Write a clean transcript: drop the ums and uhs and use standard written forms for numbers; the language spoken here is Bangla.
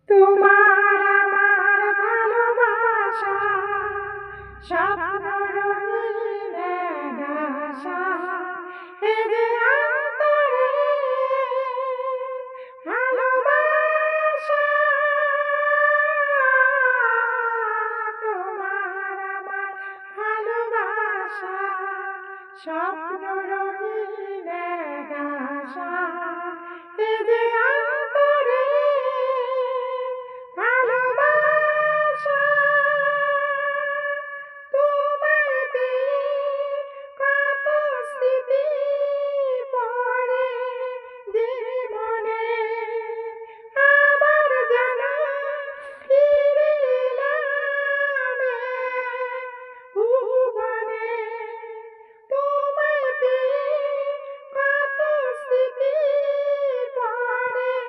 তোমার আমার ভালোবাসা স্বপ্ন রঙিন আশা, এ যে অন্তরে ভালোবাসা। তোমার আমার ভালোবাসা স্বপ্ন রঙিন আশা, এ যে